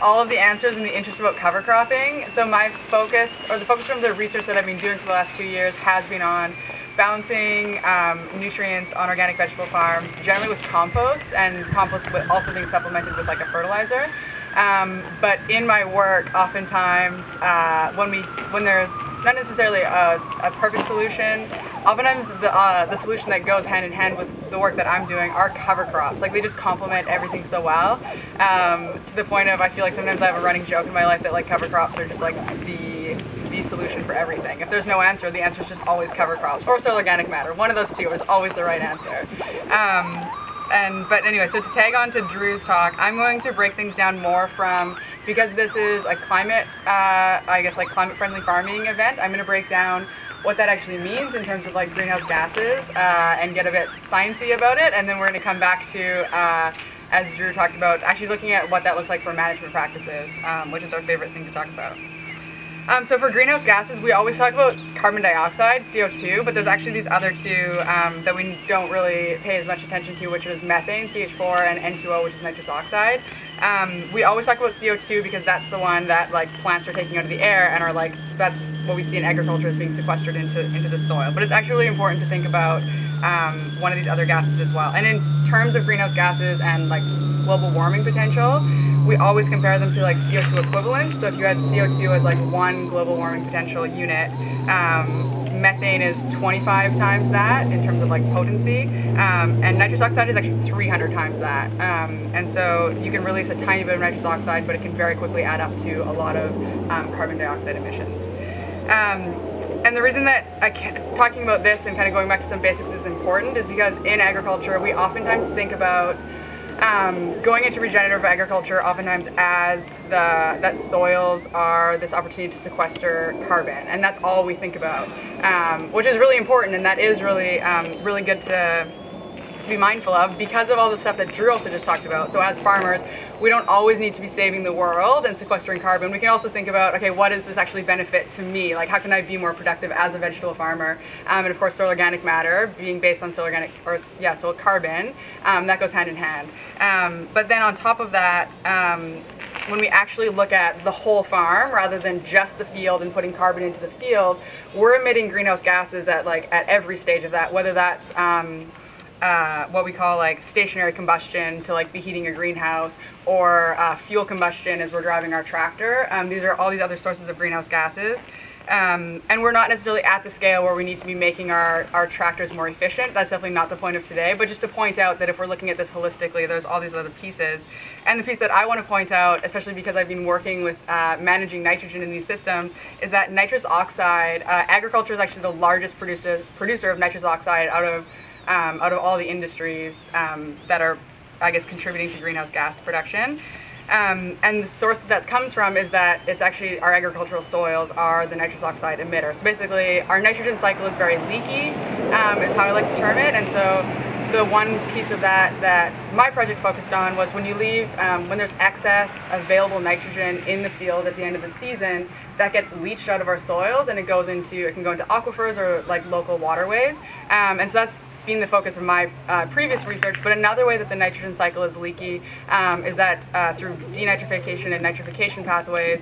All of the answers in the interest about cover cropping. So my focus, or the focus from the research that I've been doing for the last 2 years, has been on balancing nutrients on organic vegetable farms, generally with compost, and compost also being supplemented with like a fertilizer. But in my work, oftentimes when there's not necessarily a perfect solution, oftentimes the solution that goes hand in hand with the work that I'm doing are cover crops. Like, they just complement everything so well, to the point of I feel like sometimes I have a running joke in my life that like cover crops are just like the solution for everything. If there's no answer, the answer is just always cover crops or soil organic matter. One of those two is always the right answer. But anyway, so to tag on to Drew's talk, I'm going to break things down more from, because this is a climate, I guess like climate friendly farming event, I'm going to break down what that actually means in terms of like greenhouse gases and get a bit sciencey about it, and then we're going to come back to, as Drew talked about, actually looking at what that looks like for management practices, which is our favorite thing to talk about. So for greenhouse gases, we always talk about carbon dioxide, CO2, but there's actually these other two that we don't really pay as much attention to, which is methane, CH4, and N2O, which is nitrous oxide. We always talk about CO2 because that's the one that like plants are taking out of the air and are like, that's what we see in agriculture as being sequestered into the soil. But it's actually really important to think about one of these other gases as well. And in terms of greenhouse gases and like global warming potential, we always compare them to like CO2 equivalents. So if you had CO2 as like one global warming potential unit, methane is 25 times that in terms of like potency, and nitrous oxide is actually 300 times that. And so you can release a tiny bit of nitrous oxide, but it can very quickly add up to a lot of carbon dioxide emissions. And the reason that talking about this and kind of going back to some basics is important is because in agriculture we oftentimes think about going into regenerative agriculture oftentimes as that soils are this opportunity to sequester carbon, and that's all we think about, which is really important, and that is really really good to be mindful of because of all the stuff that Drew also just talked about. So as farmers, we don't always need to be saving the world and sequestering carbon. We can also think about, okay, what does this actually benefit to me? Like, how can I be more productive as a vegetable farmer? And of course, soil organic matter being based on soil organic, or yeah, soil carbon, that goes hand in hand. But then on top of that, when we actually look at the whole farm rather than just the field and putting carbon into the field, we're emitting greenhouse gases at every stage of that, whether that's what we call like stationary combustion to like be heating a greenhouse, or fuel combustion as we're driving our tractor. These are all these other sources of greenhouse gases. And we're not necessarily at the scale where we need to be making our tractors more efficient. That's definitely not the point of today, but just to point out that if we're looking at this holistically, there's all these other pieces. And the piece that I want to point out, especially because I've been working with managing nitrogen in these systems, is that nitrous oxide, agriculture is actually the largest producer of nitrous oxide out of all the industries that are, I guess, contributing to greenhouse gas production. And the source that comes from is that it's actually our agricultural soils are the nitrous oxide emitter. So basically, our nitrogen cycle is very leaky, is how I like to term it. And so the one piece of that my project focused on was when you leave, when there's excess available nitrogen in the field at the end of the season, that gets leached out of our soils and it can go into aquifers or like local waterways. And so that's been the focus of my previous research. But another way that the nitrogen cycle is leaky is that through denitrification and nitrification pathways,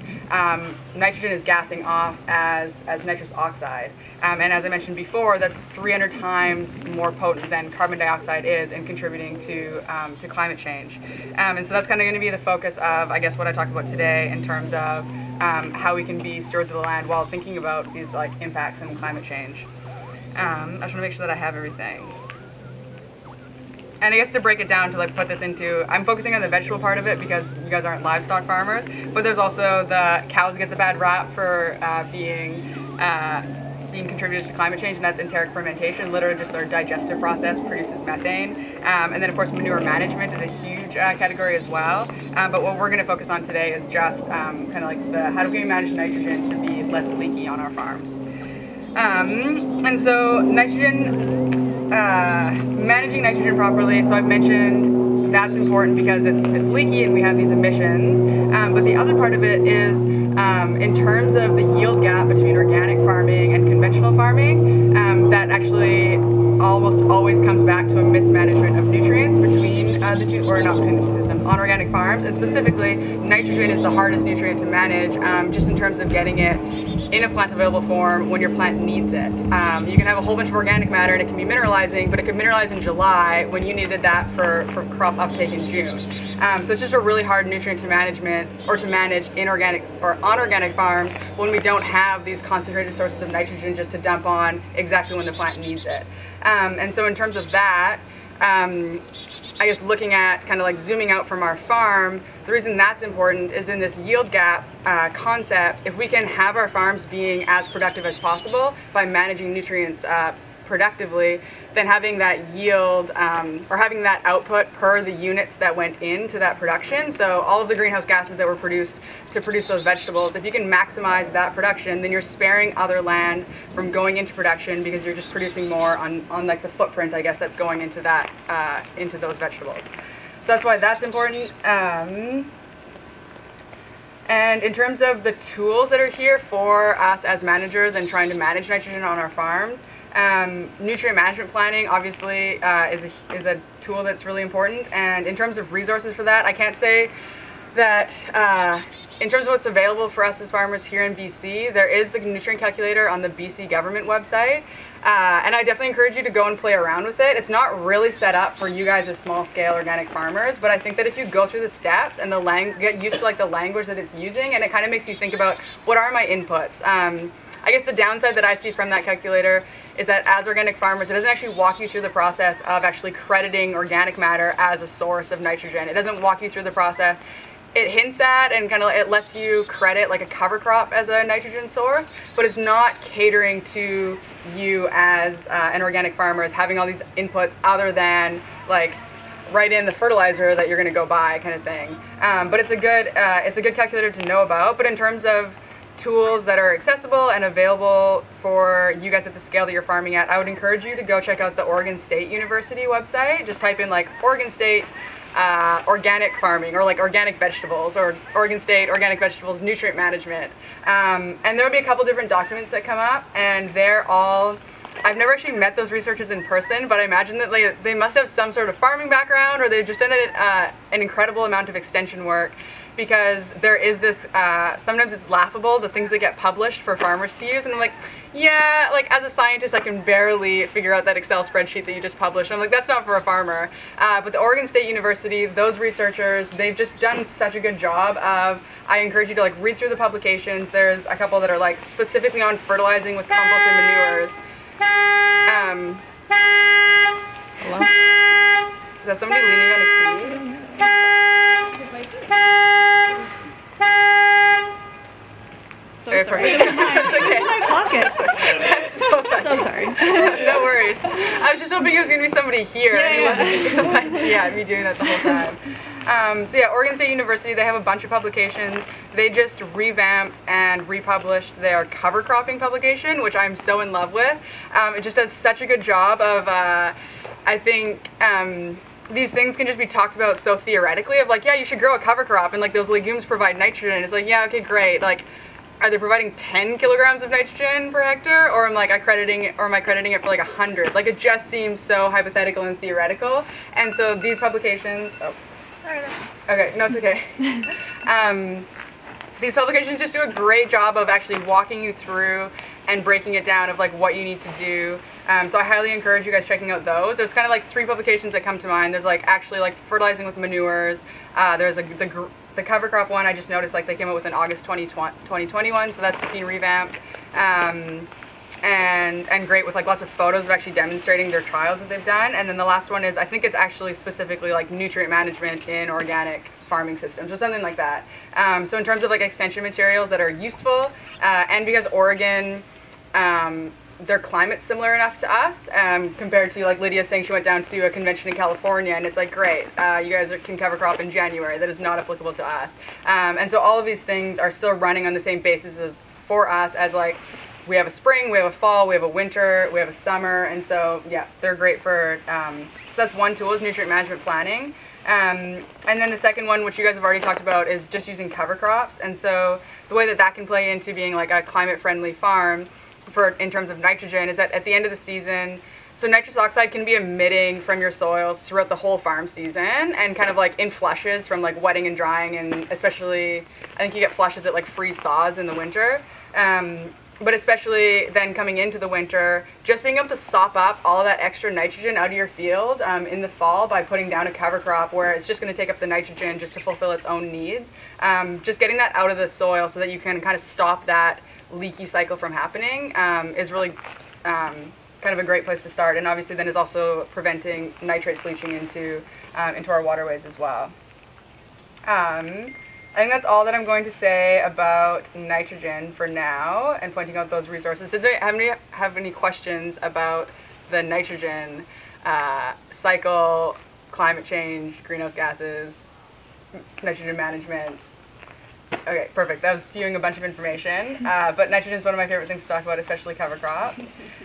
nitrogen is gassing off as nitrous oxide. And as I mentioned before, that's 300 times more potent than carbon dioxide is in contributing to climate change. And so that's kind of going to be the focus of, I guess, what I talk about today in terms of how we can be stewards of the land while thinking about these like impacts and climate change. I just want to make sure that I have everything. And I guess to break it down, to like put this into, I'm focusing on the vegetable part of it because you guys aren't livestock farmers, but there's also the cows get the bad rap for being contributors to climate change, and that's enteric fermentation. Literally just their digestive process produces methane. And then of course manure management is a huge category as well. But what we're going to focus on today is just kind of like how do we manage nitrogen to be less leaky on our farms. And so nitrogen, managing nitrogen properly, so I've mentioned that's important because it's leaky and we have these emissions, but the other part of it is in terms of the yield gap between organic farming and conventional farming, that actually almost always comes back to a mismanagement of nutrients between the two, or not between the two systems, on organic farms, and specifically nitrogen is the hardest nutrient to manage, just in terms of getting it in a plant available form when your plant needs it. You can have a whole bunch of organic matter and it can be mineralizing, but it could mineralize in July when you needed that for crop uptake in June. So it's just a really hard nutrient to manage in organic or on organic farms when we don't have these concentrated sources of nitrogen just to dump on exactly when the plant needs it. And so in terms of that, I guess looking at kind of like zooming out from our farm, the reason that's important is in this yield gap concept. If we can have our farms being as productive as possible by managing nutrients productively, then having that yield or having that output per the units that went into that production, so all of the greenhouse gases that were produced to produce those vegetables, if you can maximize that production, then you're sparing other land from going into production because you're just producing more on like the footprint, I guess, that's going into that into those vegetables. So that's why that's important. And in terms of the tools that are here for us as managers and trying to manage nitrogen on our farms, nutrient management planning obviously is a tool that's really important. And in terms of resources for that, I can't say that in terms of what's available for us as farmers here in BC, there is the nutrient calculator on the BC government website. And I definitely encourage you to go and play around with it. It's not really set up for you guys as small scale organic farmers, but I think that if you go through the steps and get used to like the language that it's using, and it kind of makes you think about what are my inputs. I guess the downside that I see from that calculator is that as organic farmers, it doesn't actually walk you through the process of actually crediting organic matter as a source of nitrogen. It doesn't walk you through the process. It hints at and kind of it lets you credit like a cover crop as a nitrogen source, but it's not catering to you as an organic farmer as having all these inputs other than like write in the fertilizer that you're going to go buy kind of thing. But it's a good calculator to know about. But in terms of tools that are accessible and available for you guys at the scale that you're farming at, I would encourage you to go check out the Oregon State University website. Just type in like Oregon State organic farming or like organic vegetables or Oregon State organic vegetables nutrient management. And there will be a couple different documents that come up, and they're all, I've never actually met those researchers in person, but I imagine that they must have some sort of farming background or they've just done an incredible amount of extension work, because there is this, sometimes it's laughable, the things that get published for farmers to use, and I'm like, yeah, like as a scientist I can barely figure out that Excel spreadsheet that you just published. I'm like, that's not for a farmer. But the Oregon State University, those researchers, they've just done such a good job of, I encourage you to like read through the publications. There's a couple that are like specifically on fertilizing with compost and manures. Hello? Is that somebody leaning on a key? So sorry. It's okay. In my pocket. That's so funny. So sorry. No worries. I was just hoping it was going to be somebody here and he wasn't just going to like, me doing that the whole time. So yeah, Oregon State University, they have a bunch of publications. They just revamped and republished their cover cropping publication, which I'm so in love with. It just does such a good job of, I think, these things can just be talked about so theoretically of like, yeah, you should grow a cover crop and like those legumes provide nitrogen. It's like, yeah, okay, great. Like, are they providing 10 kilograms of nitrogen per hectare, or am I crediting it for like 100? Like, it just seems so hypothetical and theoretical. And so these publications, okay, no, it's okay. These publications just do a great job of actually walking you through and breaking it down of like what you need to do. So I highly encourage you guys checking out those. There's kind of like 3 publications that come to mind. There's like actually like fertilizing with manures. There's the cover crop one. I just noticed like they came out with an August 2021, so that's been revamped. And great with like lots of photos of actually demonstrating their trials that they've done. And then the last one is, I think it's actually specifically like nutrient management in organic farming systems or something like that. So in terms of like extension materials that are useful, and because Oregon, their climate's similar enough to us, compared to like Lydia saying she went down to a convention in California and it's like, great, you guys can cover crop in January. That is not applicable to us. And so all of these things are still running on the same basis as for us as like, we have a spring, we have a fall, we have a winter, we have a summer, and so yeah, they're great for, so that's one tool is nutrient management planning. And then the second one, which you guys have already talked about, is just using cover crops. And so the way that that can play into being like a climate friendly farm in terms of nitrogen is that at the end of the season, So nitrous oxide can be emitting from your soils throughout the whole farm season, and kind of like in flushes from like wetting and drying, and especially I think you get flushes that like freeze thaws in the winter. But especially then coming into the winter, just being able to sop up all that extra nitrogen out of your field in the fall by putting down a cover crop where it's just going to take up the nitrogen just to fulfill its own needs. Just getting that out of the soil so that you can kind of stop that leaky cycle from happening is really kind of a great place to start. And obviously then is also preventing nitrates leaching into our waterways as well. I think that's all that I'm going to say about nitrogen for now, and pointing out those resources. Does anybody have any questions about the nitrogen cycle, climate change, greenhouse gases, nitrogen management? Okay, perfect. That was spewing a bunch of information, but nitrogen is one of my favorite things to talk about, especially cover crops.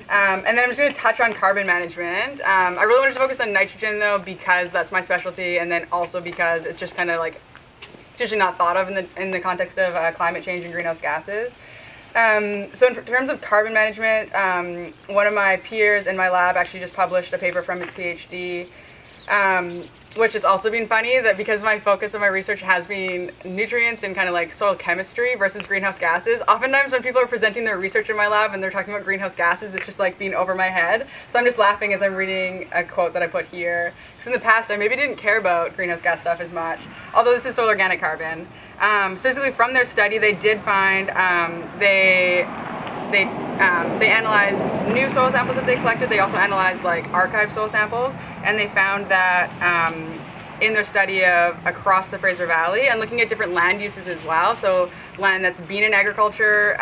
And then I'm just going to touch on carbon management. I really wanted to focus on nitrogen though, because that's my specialty, and then also because it's just kind of like, it's usually not thought of in the context of climate change and greenhouse gases. So in terms of carbon management, one of my peers in my lab actually just published a paper from his PhD, which has also been funny that because my focus of my research has been nutrients and kind of like soil chemistry versus greenhouse gases, oftentimes when people are presenting their research in my lab and they're talking about greenhouse gases, it's just like being over my head. So I'm just laughing as I'm reading a quote that I put here. Because in the past I maybe didn't care about greenhouse gas stuff as much, although this is soil organic carbon. So basically from their study they did find they analyzed new soil samples that they collected. They also analyzed like archived soil samples, and they found that in their study of across the Fraser Valley and looking at different land uses as well, so land that's been in agriculture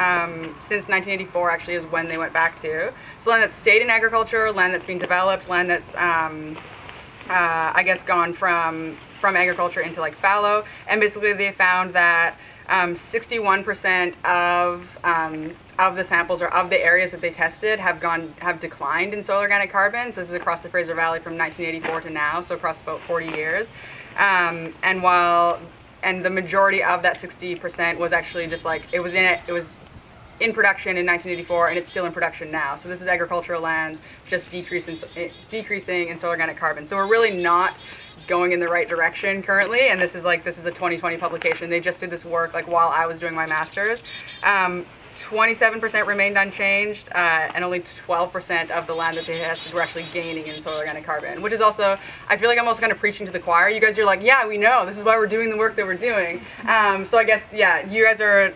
since 1984 actually is when they went back to. So land that's stayed in agriculture, land that's been developed, land that's I guess gone from agriculture into like fallow, and basically they found that 61% of the samples or of the areas that they tested have declined in soil organic carbon. So this is across the Fraser Valley from 1984 to now, so across about 40 years. And the majority of that 60% was actually just like it was in production in 1984, and it's still in production now. So this is agricultural land just decreasing in soil organic carbon. So we're really not going in the right direction currently, and this is a 2020 publication. They just did this work like while I was doing my master's. 27% remained unchanged, and only 12% of the land that they tested were actually gaining in soil organic carbon, which is also, I feel like I'm also kind of preaching to the choir. You guys are like, yeah, we know, this is why we're doing the work that we're doing. So I guess, yeah, you guys are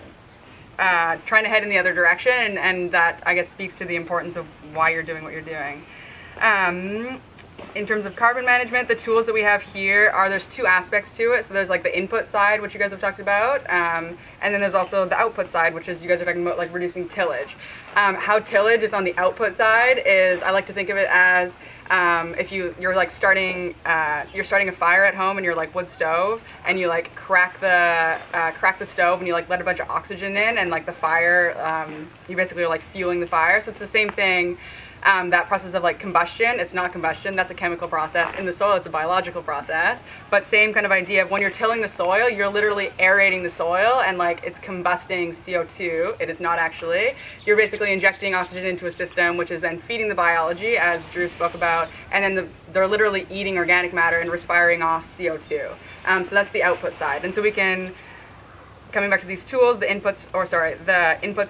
trying to head in the other direction, and that, I guess, speaks to the importance of why you're doing what you're doing. In terms of carbon management, the tools that we have here there's two aspects to it. So there's like the input side, which you guys have talked about, and then there's also the output side, which is you guys are talking about like reducing tillage. How tillage is on the output side is, I like to think of it as if you're like starting a fire at home and you're like wood stove, and you like crack the stove and you like let a bunch of oxygen in, and like the fire, you basically are like fueling the fire. So it's the same thing. That process of like combustion, it's not combustion, that's a chemical process. In the soil, it's a biological process, but same kind of idea of when you're tilling the soil, you're literally aerating the soil, and like it's combusting CO2. It is not actually. You're basically injecting oxygen into a system, which is then feeding the biology, as Drew spoke about, and then they're literally eating organic matter and respiring off CO2. So that's the output side. And so we can, coming back to these tools, the inputs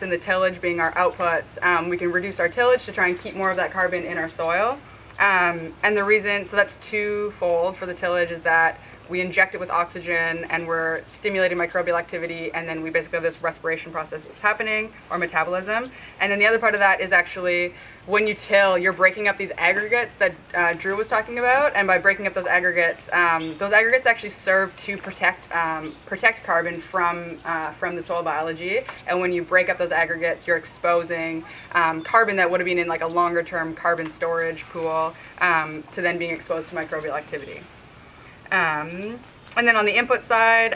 and the tillage being our outputs, we can reduce our tillage to try and keep more of that carbon in our soil. And the reason, so that's twofold for the tillage, is that we inject it with oxygen and we're stimulating microbial activity, and then we basically have this respiration process that's happening, or metabolism. And then the other part of that is actually when you till, you're breaking up these aggregates that Drew was talking about, and by breaking up those aggregates actually serve to protect carbon from the soil biology. And when you break up those aggregates, you're exposing carbon that would have been in like a longer term carbon storage pool to then being exposed to microbial activity. And then on the input side,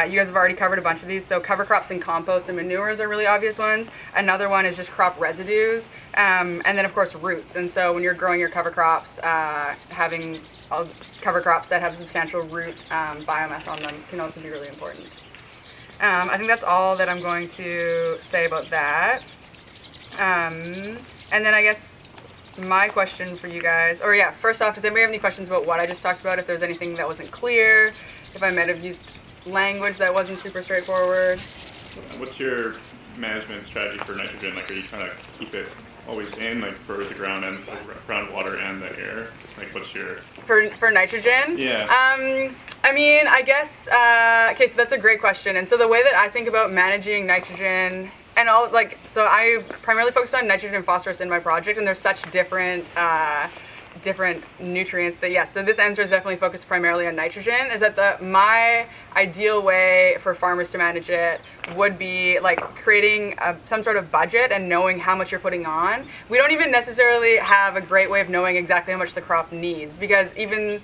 you guys have already covered a bunch of these. So cover crops and compost and manures are really obvious ones. Another one is just crop residues, and then of course roots. And so when you're growing your cover crops, having cover crops that have substantial root biomass on them can also be really important. I think that's all that I'm going to say about that. And then I guess my question for you guys, or yeah, first off, does anybody have any questions about what I just talked about? If there's anything that wasn't clear, if I might have used language that wasn't super straightforward. What's your management strategy for nitrogen? Like, are you trying to keep it always in, like for the ground and groundwater and the air? Like, what's your for nitrogen? Yeah. I mean, I guess. Okay, so that's a great question. And so the way that I think about managing nitrogen and all, like, so I primarily focused on nitrogen and phosphorus in my project, and there's such different different nutrients that, yes, so this answer is definitely focused primarily on nitrogen. Is that my ideal way for farmers to manage it would be like creating some sort of budget and knowing how much you're putting on. We don't even necessarily have a great way of knowing exactly how much the crop needs, because even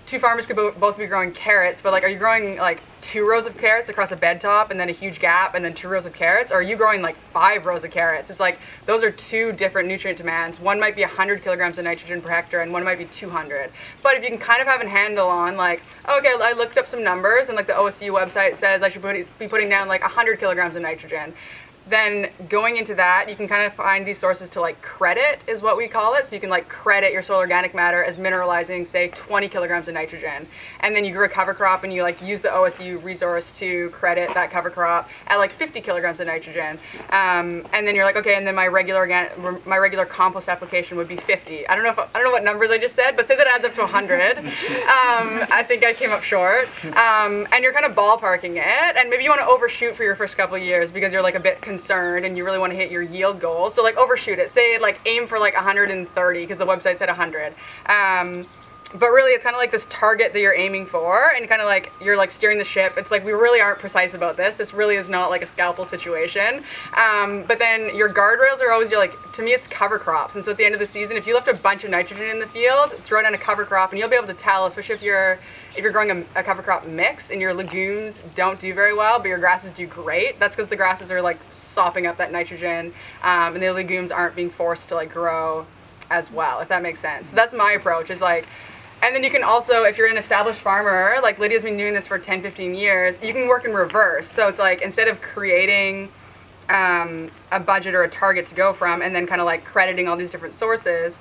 two farmers could both be growing carrots, but like, are you growing like 2 rows of carrots across a bed top and then a huge gap and then 2 rows of carrots? Or are you growing like 5 rows of carrots? It's like, those are 2 different nutrient demands. One might be 100 kilograms of nitrogen per hectare and one might be 200. But if you can kind of have a handle on like, okay, I looked up some numbers and like the OSU website says I should be putting down like 100 kilograms of nitrogen. Then going into that, you can kind of find these sources to like credit, is what we call it. So you can like credit your soil organic matter as mineralizing, say, 20 kilograms of nitrogen. And then you grew a cover crop and you like use the OSU resource to credit that cover crop at like 50 kilograms of nitrogen. And then you're like, okay, and then my regular compost application would be 50. I don't know what numbers I just said, but say that adds up to 100. I think I came up short. And you're kind of ballparking it, and maybe you want to overshoot for your first couple of years because you're like a bit concerned and you really want to hit your yield goal. So like overshoot it. Say like aim for like 130 because the website said 100. But really it's kind of like this target that you're aiming for, and kind of like you're like steering the ship. It's like we really aren't precise about this. This really is not like a scalpel situation. But then your guardrails are always to me it's cover crops. And so at the end of the season, if you left a bunch of nitrogen in the field, throw it on a cover crop and you'll be able to tell, especially if you're growing a cover crop mix and your legumes don't do very well, but your grasses do great. That's because the grasses are like sopping up that nitrogen, and the legumes aren't being forced to like grow as well, if that makes sense. So that's my approach, is like, and then you can also, if you're an established farmer, like Lydia's been doing this for 10, 15 years, you can work in reverse. So it's like, instead of creating a budget or a target to go from and then kind of like crediting all these different sources,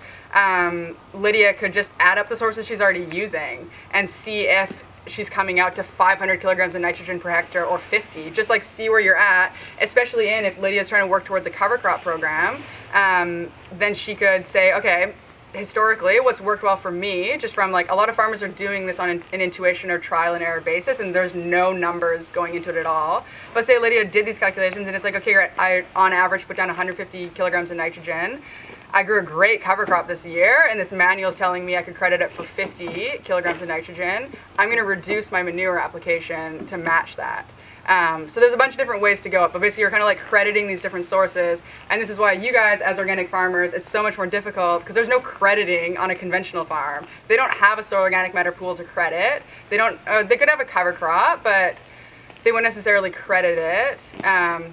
Lydia could just add up the sources she's already using and see if she's coming out to 500 kilograms of nitrogen per hectare or 50. Just like see where you're at, especially if Lydia's trying to work towards a cover crop program, then she could say, okay, historically what's worked well for me, just from like, a lot of farmers are doing this on an intuition or trial and error basis, and there's no numbers going into it at all. But say Lydia did these calculations and it's like, okay, I on average put down 150 kilograms of nitrogen. I grew a great cover crop this year, and this manual is telling me I could credit it for 50 kilograms of nitrogen. I'm going to reduce my manure application to match that. So there's a bunch of different ways to go up, but basically you're kind of like crediting these different sources, and this is why you guys as organic farmers, it's so much more difficult because there's no crediting on a conventional farm. They don't have a soil organic matter pool to credit. They don't. They could have a cover crop, but they wouldn't necessarily credit it.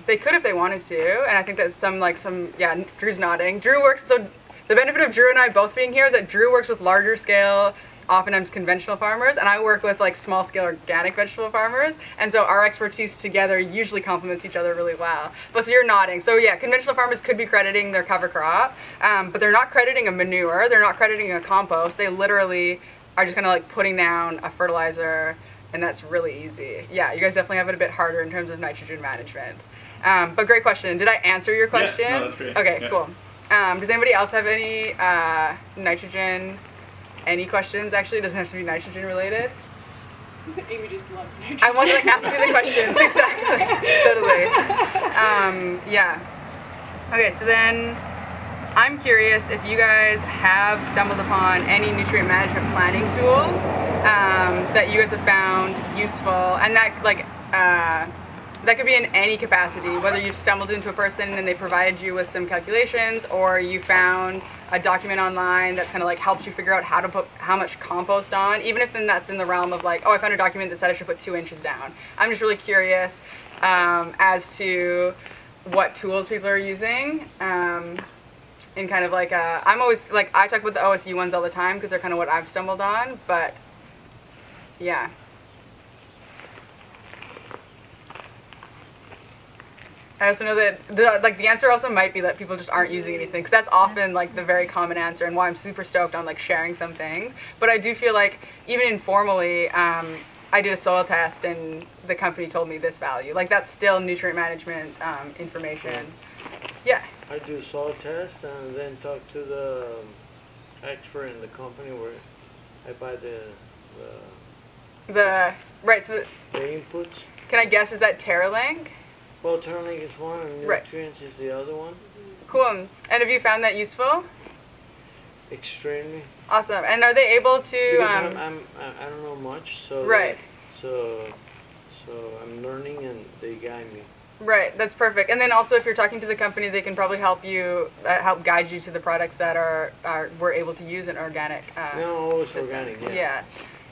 They could if they wanted to, and I think that yeah, Drew's nodding. Drew works, so the benefit of Drew and I both being here is that Drew works with larger scale, oftentimes conventional farmers, and I work with like small scale organic vegetable farmers, and so our expertise together usually complements each other really well. But so you're nodding. So yeah, conventional farmers could be crediting their cover crop, but they're not crediting a manure, they're not crediting a compost, they literally are just kind of like putting down a fertilizer, and that's really easy. Yeah, you guys definitely have it a bit harder in terms of nitrogen management. But great question. Did I answer your question? Yeah, no, that's great. Okay, yeah. Cool. Does anybody else have any nitrogen? Any questions? Actually, it doesn't have to be nitrogen related. Amy just loves nitrogen. I want to like ask me the questions. Exactly. Totally. Yeah. Okay, so then I'm curious if you guys have stumbled upon any nutrient management planning tools that you guys have found useful, and that like that could be in any capacity, whether you've stumbled into a person and they provided you with some calculations, or you found a document online that's kind of like helps you figure out how to put how much compost on, even if then that's in the realm of like, oh, I found a document that said I should put 2 inches down. I'm just really curious as to what tools people are using. And kind of like, I'm always like, I talk about the OSU ones all the time because they're kind of what I've stumbled on, but yeah. I also know that the answer also might be that people just aren't using anything, because that's often like the very common answer, and why I'm super stoked on like sharing some things. But I do feel like even informally, I did a soil test and the company told me this value. Like that's still nutrient management information. Yeah. I do soil test and then talk to the expert in the company where I buy right. So the inputs. can I guess, is that TerraLink? Well, TerraLink is one and Right. nutrients is the other one. Cool. And have you found that useful? Extremely. Awesome. And are they able to? Because I don't know much, so Right. So I'm learning and they guide me. Right, that's perfect. And then also, if you're talking to the company, they can probably help you, help guide you to the products that we're able to use in organic. No, it's systems. organic. Yeah. Yeah.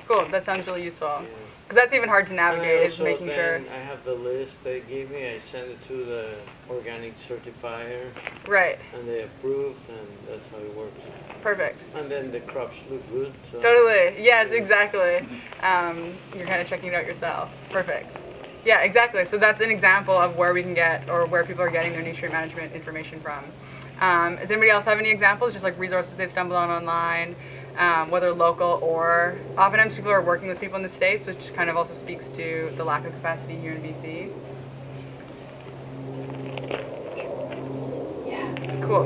Cool. That sounds really useful. Yeah. Because that's even hard to navigate. Is Also making sure. then I have the list they gave me. I send it to the organic certifier, Right. and they approved, and that's how it works. Perfect. And then the crops look good. So. Totally. Yes, exactly. You're kind of checking it out yourself. Perfect. Yeah, exactly. So that's an example of where we can get, or where people are getting their nutrient management information from. Does anybody else have any examples, just like resources they've stumbled on online, whether local or oftentimes people are working with people in the States, which kind of also speaks to the lack of capacity here in BC. Yeah. Cool.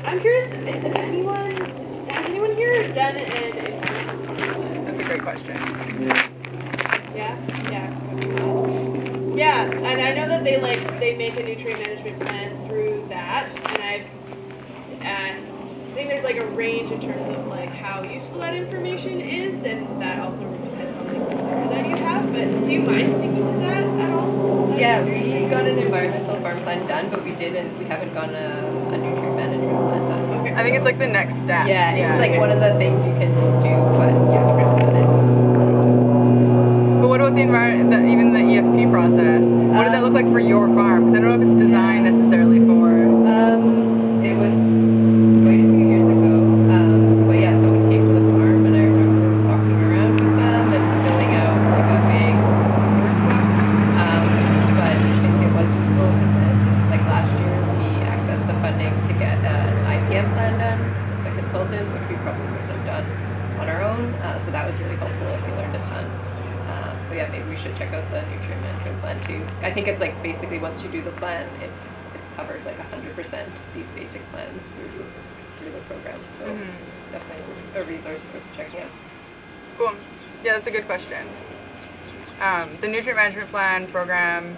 I'm curious, has anyone here done an That's a great question. Yeah? Yeah, and I know that they make a nutrient management plan through that, and I think there's like a range in terms of like how useful that information is, and that also depends on like the farm that you have, but do you mind speaking to that at all? Yeah, we got an environmental farm plan done, but we haven't gotten a nutrient management plan done. Okay. I think it's like the next step. Yeah, it's like one of the things you can do, but you have to really done it. But what about the environment, even the EFP process? What did that look like for your farm? Because I don't know if it's designed necessarily for. It was quite a few years ago, but yeah, so we came to the farm and I remember walking around with them and filling out like a big workbook, but it was useful because like last year we accessed the funding to get an IPM plan done with a consultant, which we probably wouldn't have done on our own, so that was really helpful and we learned a ton. So yeah, maybe we should check out the nutrient management plan too. I think it's like basically once you do the plan, it's covered like 100% these basic plans through the program. So it's definitely a resource worth checking out. Cool. Yeah, that's a good question. The nutrient management plan program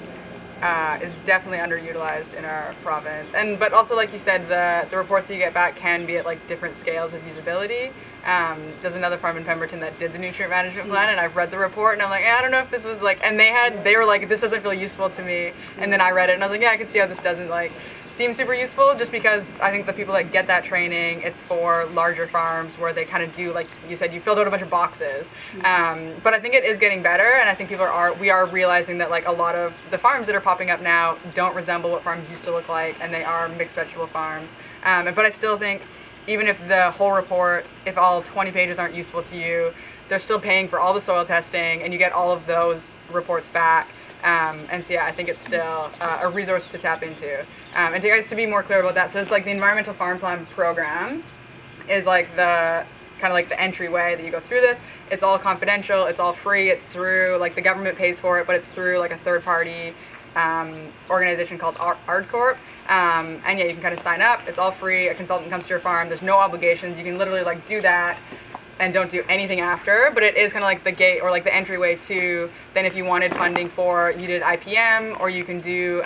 is definitely underutilized in our province, but also like you said, the reports that you get back can be at like different scales of usability. There's another farm in Pemberton that did the nutrient management plan, and I've read the report and I'm like, I don't know if this was like, and they were like, this doesn't feel useful to me, and then I read it and I was like, yeah, I can see how this doesn't like seem super useful, just because I think the people that get that training, it's for larger farms where they kind of do, like you said, you filled out a bunch of boxes. But I think it is getting better, and I think we are realizing that like a lot of the farms that are popping up now don't resemble what farms used to look like, and they are mixed vegetable farms. But I still think, even if the whole report, if all 20 pages aren't useful to you, they're still paying for all the soil testing, and you get all of those reports back. And so yeah, I think it's still a resource to tap into. And to be more clear about that, so it's like the Environmental Farm Plan program is like the kind of like the entryway that you go through this. It's all confidential, it's all free, it's through, like the government pays for it, but it's through like a third party organization called ArdCorp. And yeah, you can kind of sign up, it's all free, a consultant comes to your farm, there's no obligations, you can literally like do that and don't do anything after, but it is kind of like the gate or like the entryway to then if you wanted funding for, you did IPM, or you can do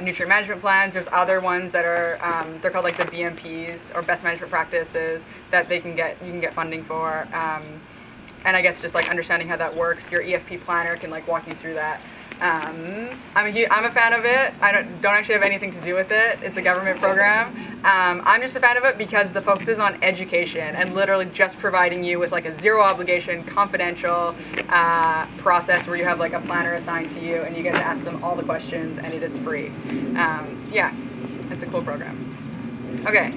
nutrient management plans. There's other ones that are, they're called like the BMPs or best management practices that you can get funding for. And I guess just like understanding how that works, your EFP planner can like walk you through that. I'm a fan of it. I don't actually have anything to do with it. It's a government program. I'm just a fan of it because the focus is on education and literally just providing you with like a zero obligation, confidential process where you have like a planner assigned to you and you get to ask them all the questions, and it is free. Yeah, it's a cool program. Okay.